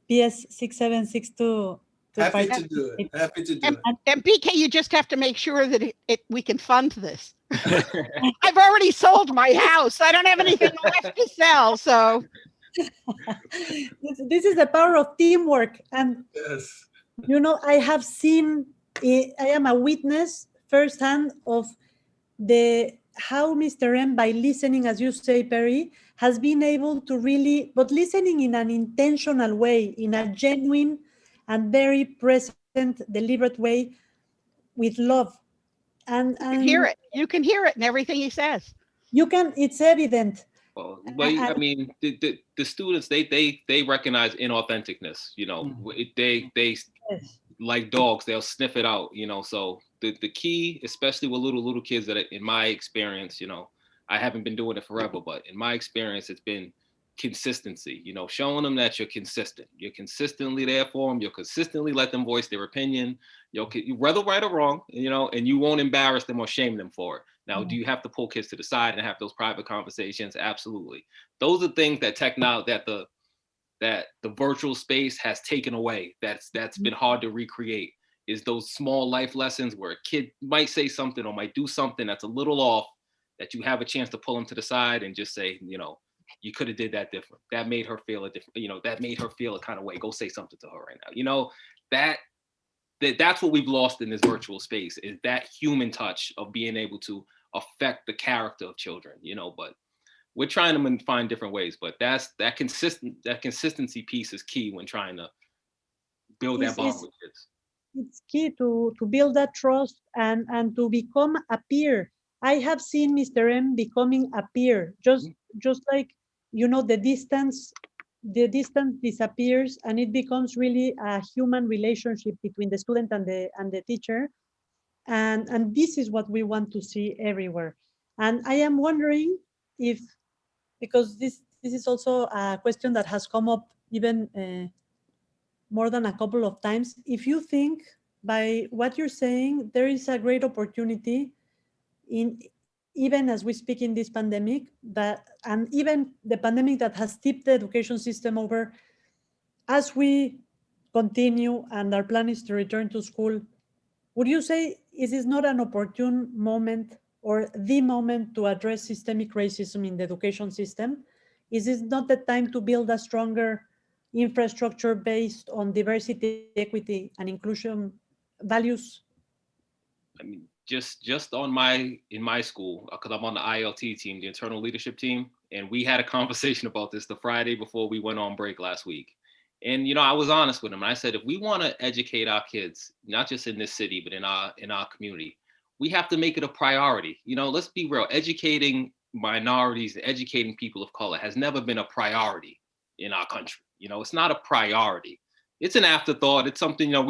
PS 676 to Happy participate. to do it. Happy to do it. And BK, you just have to make sure that we can fund this. I've already sold my house. I don't have anything left to sell. So This is the power of teamwork. And, Yes. you know, I have seen, I am a witness firsthand of how Mr. M, by listening, as you say, Perry, has been able to really, but listening in an intentional way, in a genuine and very present, deliberate way, with love. And you can hear it. You can hear it in everything he says. It's evident. Well, I mean, the students, they recognize inauthenticness, you know, they Yes. like dogs, they'll sniff it out, you know. So the key, especially with little kids, that in my experience, you know, I haven't been doing it forever, but in my experience, it's been consistency, you know, showing them that you're consistent. You're consistently there for them. You'll consistently let them voice their opinion, whether right or wrong, you know, and you won't embarrass them or shame them for it. Now, do you have to pull kids to the side and have those private conversations? Absolutely. Those are things that that the virtual space has taken away. That's been hard to recreate, is those small life lessons where a kid might say something or might do something that's a little off, that you have a chance to pull them to the side and just say, you know, you could have did that different. That made her feel a different, you know, that made her feel a kind of way. Go say something to her right now. You know, that's what we've lost in this virtual space, is that human touch of being able to affect the character of children, you know. But we're trying to find different ways, but that consistency piece is key when trying to build that bond with kids. It's key to build that trust and to become a peer. I have seen Mr. M becoming a peer, just like, you know, the distance disappears and it becomes really a human relationship between the student and the teacher. And this is what we want to see everywhere. And I am wondering if, because this is also a question that has come up even more than a couple of times, if you think by what you're saying, there is a great opportunity in, even as we speak in this pandemic, and even the pandemic that has tipped the education system over, as we continue and our plan is to return to school, would you say is this not an opportune moment or the moment to address systemic racism in the education system? Is this not the time to build a stronger infrastructure based on diversity, equity, and inclusion values? I mean, just in my school, because I'm on the ILT team, the internal leadership team, and we had a conversation about this the Friday before we went on break last week. And, you know, I was honest with them. And I said, if we want to educate our kids, not just in this city, but in our community, we have to make it a priority. You know, let's be real. Educating minorities, educating people of color has never been a priority in our country. You know, it's not a priority. It's an afterthought. It's something, you know,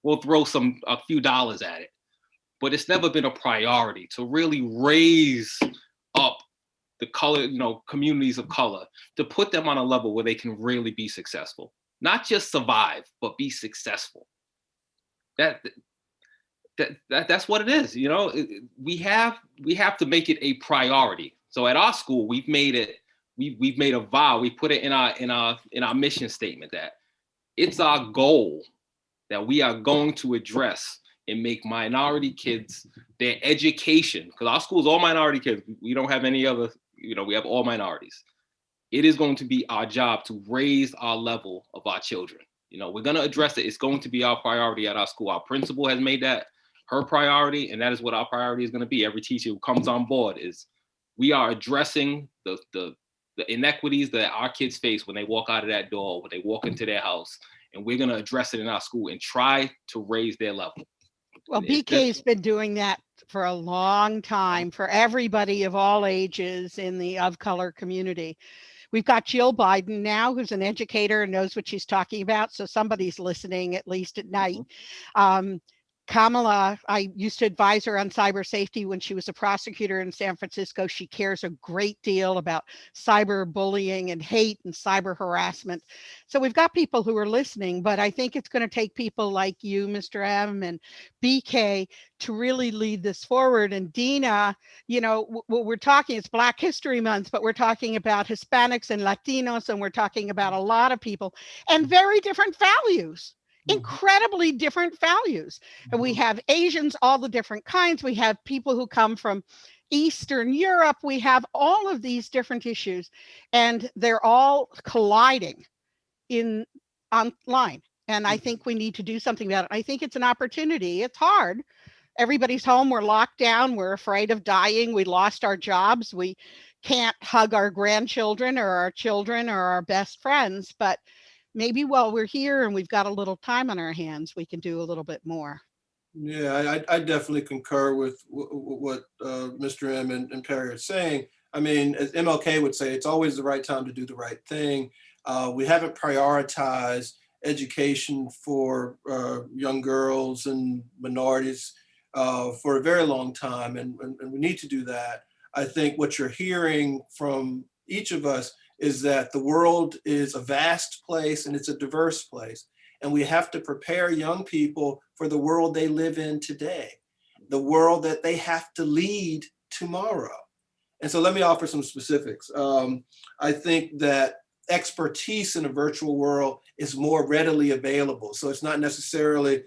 we'll throw a few dollars at it. But it's never been a priority to really raise up the color, you know, communities of color, to put them on a level where they can really be successful. Not just survive, but be successful. That's what it is. You know, we have to make it a priority. So at our school, we've made a vow. We put it in our mission statement that it's our goal that we are going to address and make minority kids, their education, because our school is all minority kids. We don't have any other, you know, we have all minorities. It is going to be our job to raise our level of our children. You know, we're going to address it. It's going to be our priority at our school. Our principal has made that her priority, and that is what our priority is going to be. Every teacher who comes on board is, we are addressing the inequities that our kids face when they walk out of that door, when they walk into their house, and we're going to address it in our school and try to raise their level. Well, BK's been doing that for a long time for everybody of all ages in the of color community. We've got Jill Biden now, who's an educator and knows what she's talking about. So somebody's listening, at least at night. Kamala, I used to advise her on cyber safety when she was a prosecutor in San Francisco. She cares a great deal about cyber bullying and hate and cyber harassment. So we've got people who are listening, but I think it's going to take people like you, Mr. M, and BK to really lead this forward. And Dina, you know, we're talking, it's Black History Month, but we're talking about Hispanics and Latinos, and we're talking about a lot of people and very different values. Incredibly different values. And we have Asians, all the different kinds. We have people who come from Eastern Europe. We have all of these different issues, and they're all colliding in online. And I think we need to do something about it. I think it's an opportunity. It's hard. Everybody's home. We're locked down. We're afraid of dying. We lost our jobs. We can't hug our grandchildren or our children or our best friends, but maybe while we're here and we've got a little time on our hands, we can do a little bit more. Yeah, I definitely concur with what Mr. M and Perry are saying. I mean, as MLK would say, it's always the right time to do the right thing. We haven't prioritized education for young girls and minorities for a very long time, and we need to do that. I think what you're hearing from each of us is that the world is a vast place and it's a diverse place. And we have to prepare young people for the world they live in today, the world that they have to lead tomorrow. And so let me offer some specifics. I think that expertise in a virtual world is more readily available. So it's not necessarily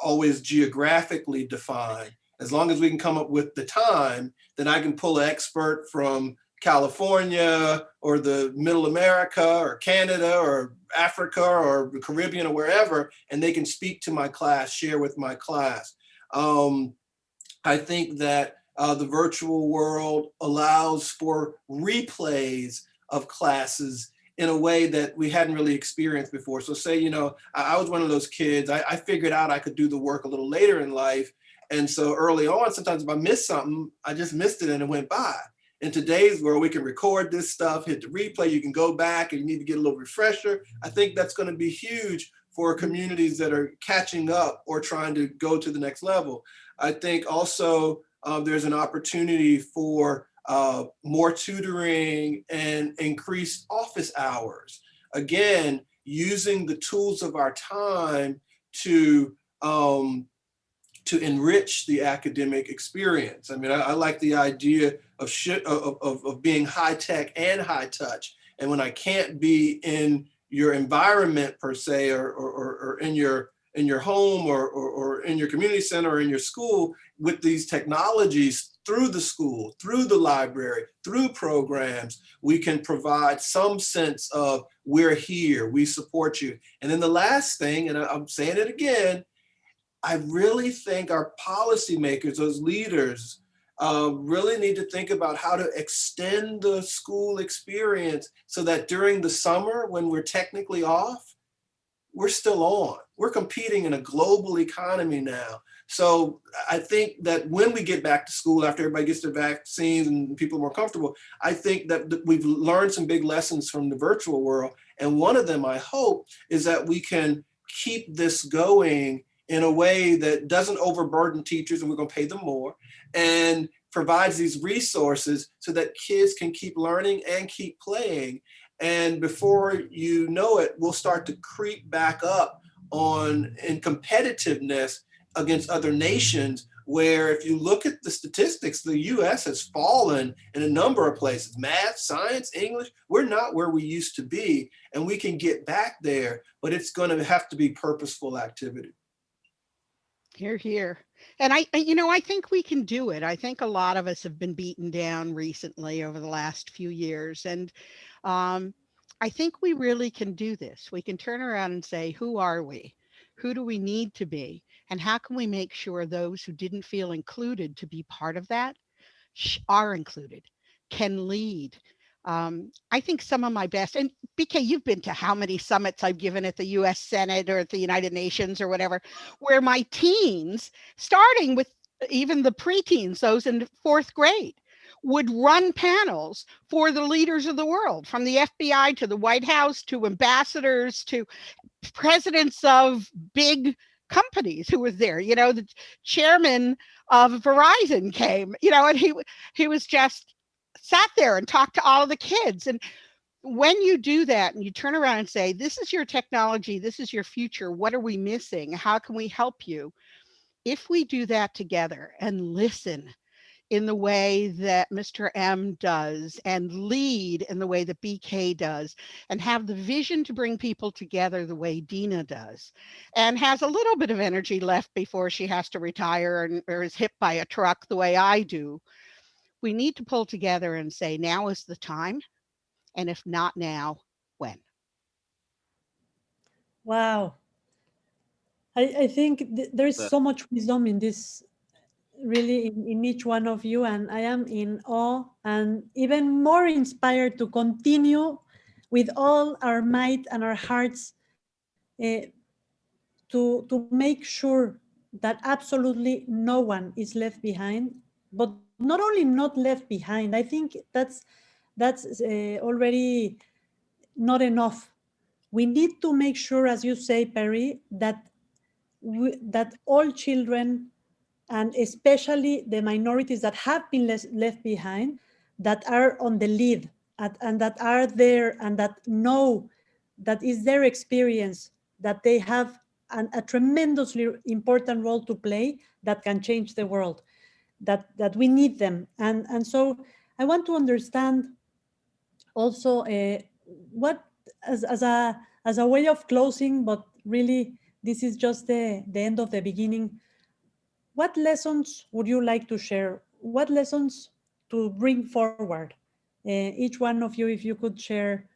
always geographically defined. As long as we can come up with the time, then I can pull an expert from California or the Middle America or Canada or Africa or the Caribbean or wherever, and they can speak to my class, share with my class. I think that the virtual world allows for replays of classes in a way that we hadn't really experienced before. So say, you know, I was one of those kids, I figured out I could do the work a little later in life. And so early on, sometimes if I missed something, I just missed it and it went by. In today's world, we can record this stuff, hit the replay, you can go back and you need to get a little refresher. I think that's going to be huge for communities that are catching up or trying to go to the next level. I think also there's an opportunity for more tutoring and increased office hours. Again, using the tools of our time to enrich the academic experience. I mean, I like the idea of being high tech and high touch. And when I can't be in your environment per se, or in your home or in your community center or in your school, with these technologies through the school, through the library, through programs, we can provide some sense of we're here, we support you. And then the last thing, and I'm saying it again, I really think our policymakers, those leaders, really need to think about how to extend the school experience so that during the summer, when we're technically off, we're still on. We're competing in a global economy now. So I think that when we get back to school, after everybody gets their vaccines and people are more comfortable, I think that we've learned some big lessons from the virtual world. And one of them, I hope, is that we can keep this going in a way that doesn't overburden teachers, and we're going to pay them more, and provides these resources so that kids can keep learning and keep playing. And before you know it, we'll start to creep back up in competitiveness against other nations, where if you look at the statistics, the US has fallen in a number of places. Math, science, English, we're not where we used to be, and we can get back there, but it's going to have to be purposeful activity. Hear, hear. And I think we can do it. I think a lot of us have been beaten down recently over the last few years. And I think we really can do this. We can turn around and say, who are we? Who do we need to be? And how can we make sure those who didn't feel included to be part of that are included, can lead? I think some of my best, and BK, you've been to how many summits I've given at the US Senate or at the United Nations or whatever, where my teens, starting with even the preteens, those in fourth grade, would run panels for the leaders of the world, from the FBI to the White House to ambassadors to presidents of big companies who was there. You know, the chairman of Verizon came, you know, and he was just sat there and talked to all of the kids. And when you do that and you turn around and say, this is your technology, this is your future, what are we missing? How can we help you? If we do that together and listen in the way that Mr. M does and lead in the way that BK does and have the vision to bring people together the way Dina does and has a little bit of energy left before she has to retire or is hit by a truck the way I do, we need to pull together and say, now is the time. And if not now, when? Wow. I think there is so much wisdom in this, really, in each one of you, and I am in awe and even more inspired to continue with all our might and our hearts to make sure that absolutely no one is left behind. But not only not left behind, I think that's already not enough. We need to make sure, as you say, Perry, that that all children, and especially the minorities that have been left behind, that are on the lead and that are there and that know that is their experience, that they have a tremendously important role to play that can change the world, that we need them. And so I want to understand also what, as a way of closing, but really this is just the end of the beginning. What lessons would you like to share? What lessons to bring forward? Each one of you, if you could share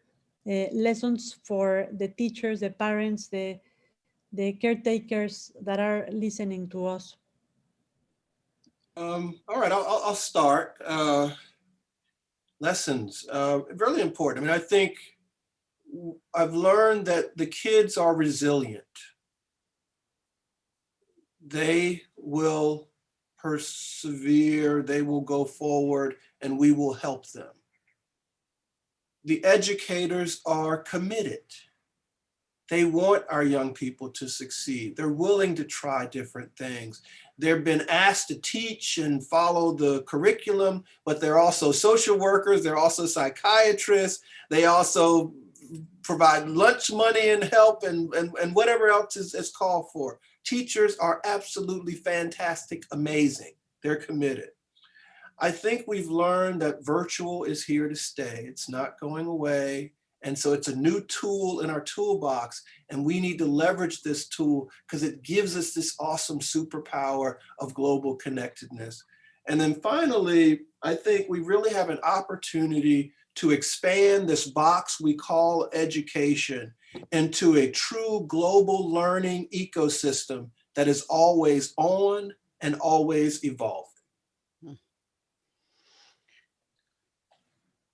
lessons for the teachers, the parents, the caretakers that are listening to us. All right, I'll start. Lessons, really important. I mean, I think I've learned that the kids are resilient. They will persevere, they will go forward, and we will help them. The educators are committed. They want our young people to succeed. They're willing to try different things. They've been asked to teach and follow the curriculum, but they're also social workers, they're also psychiatrists, they also provide lunch money and help and whatever else is called for. Teachers are absolutely fantastic, amazing. They're committed. I think we've learned that virtual is here to stay. It's not going away. And so it's a new tool in our toolbox, and we need to leverage this tool because it gives us this awesome superpower of global connectedness. And then finally, I think we really have an opportunity to expand this box we call education into a true global learning ecosystem that is always on and always evolving.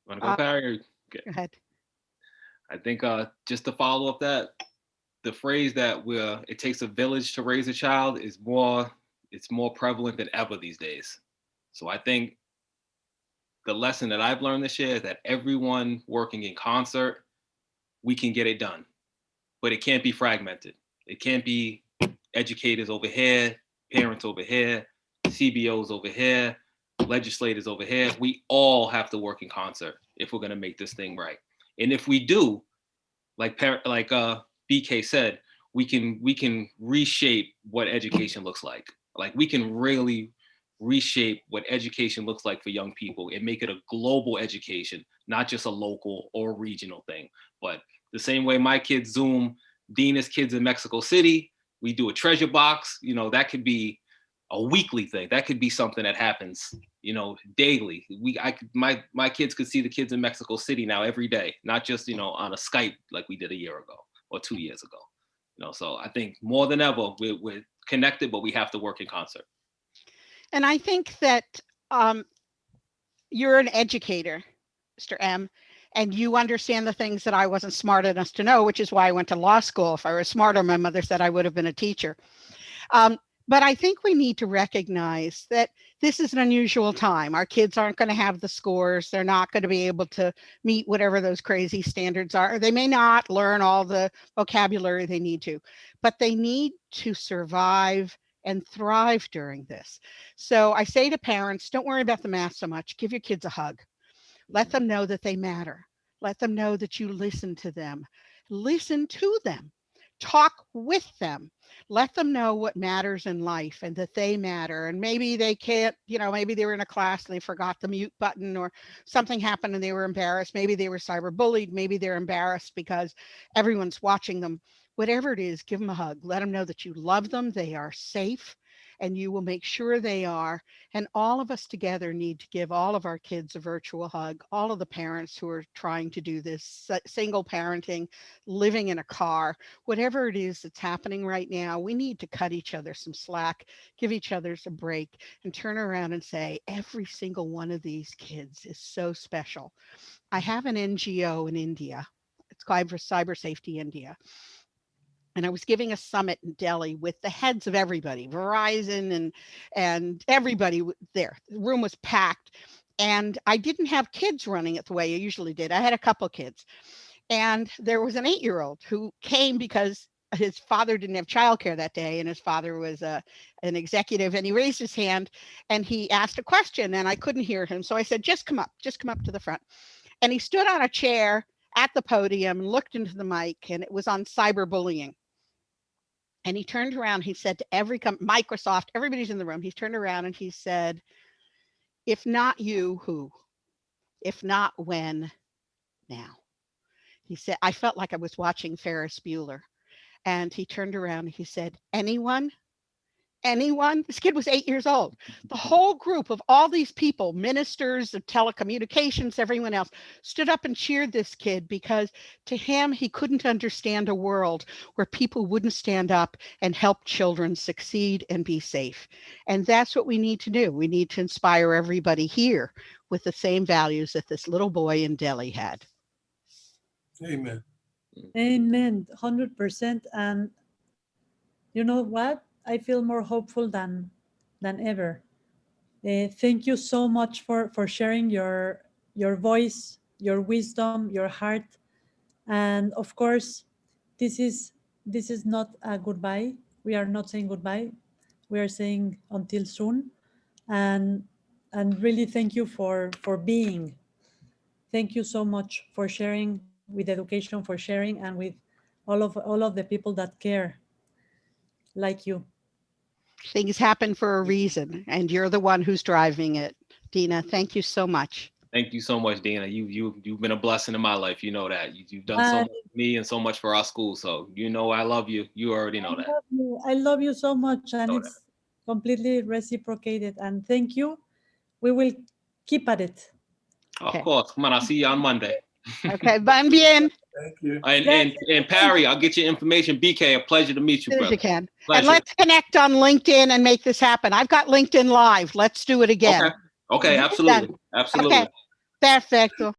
Want to go, Barry? Go ahead. I think just to follow up that, the phrase that it takes a village to raise a child is more prevalent than ever these days. So I think the lesson that I've learned this year is that everyone working in concert, we can get it done, but it can't be fragmented. It can't be educators over here, parents over here, CBOs over here, legislators over here. We all have to work in concert if we're going to make this thing right. And if we do, like BK said, we can reshape what education looks like. Like we can really reshape what education looks like for young people and make it a global education, not just a local or regional thing. But the same way my kids Zoom Dina's kids in Mexico City, we do a treasure box, that could be a weekly thing. That could be something that happens, daily. My kids could see the kids in Mexico City now every day, not just, on a Skype like we did a year ago or 2 years ago. So I think more than ever, we're connected, but we have to work in concert. And I think that you're an educator, Mr. M, and you understand the things that I wasn't smart enough to know, which is why I went to law school. If I were smarter, my mother said I would have been a teacher. But I think we need to recognize that this is an unusual time. Our kids aren't going to have the scores. They're not going to be able to meet whatever those crazy standards are. They may not learn all the vocabulary they need to, but they need to survive and thrive during this. So I say to parents, don't worry about the math so much. Give your kids a hug. Let them know that they matter. Let them know that you listen to them. Listen to them. Talk with them. Let them know what matters in life and that they matter. And maybe they can't, maybe they were in a class and they forgot the mute button, or something happened and they were embarrassed. Maybe they were cyberbullied. Maybe they're embarrassed because everyone's watching them. Whatever it is, give them a hug. Let them know that you love them. They are safe, and you will make sure they are. And all of us together need to give all of our kids a virtual hug. All of the parents who are trying to do this, single parenting, living in a car, whatever it is that's happening right now, we need to cut each other some slack, give each other a break, and turn around and say, every single one of these kids is so special. I have an NGO in India. It's called Cyber Safety India. And I was giving a summit in Delhi with the heads of everybody, Verizon and everybody there. The room was packed. And I didn't have kids running it the way I usually did. I had a couple kids. And there was an 8-year-old who came because his father didn't have childcare that day, and his father was an executive, and he raised his hand and he asked a question, and I couldn't hear him. So I said, just come up to the front. And he stood on a chair at the podium and looked into the mic, and it was on cyberbullying. And he turned around, he said to Microsoft, everybody's in the room, he turned around and he said, if not you, who? If not when, now? He said, I felt like I was watching Ferris Bueller. And he turned around and he said, anyone? Anyone? This kid was 8 years old. The whole group of all these people, ministers of telecommunications, everyone else, stood up and cheered this kid, because to him, he couldn't understand a world where people wouldn't stand up and help children succeed and be safe. And that's what we need to do. We need to inspire everybody here with the same values that this little boy in Delhi had. Amen. Amen, 100%. And you know what? I feel more hopeful than ever. Thank you so much for sharing your voice, your wisdom, your heart. And of course, this is not a goodbye. We are not saying goodbye. We are saying until soon. And really thank you for being. Thank you so much for sharing with Education, for sharing, and with all of the people that care like you. Things happen for a reason, and you're the one who's driving it. Dina, thank you so much. Thank you so much, Dina. You've been a blessing in my life. You know that. You've done so much for me and so much for our school. So I love you. You already know that. I love you so much, and it's completely reciprocated. And thank you. We will keep at it. Of course. Come on, I'll see you on Monday. Okay, van bien. Thank you. And Parry, I'll get your information. BK, a pleasure to meet you, brother. As you can. Pleasure. And let's connect on LinkedIn and make this happen. I've got LinkedIn Live. Let's do it again. Okay, absolutely. Absolutely. Okay. Perfecto.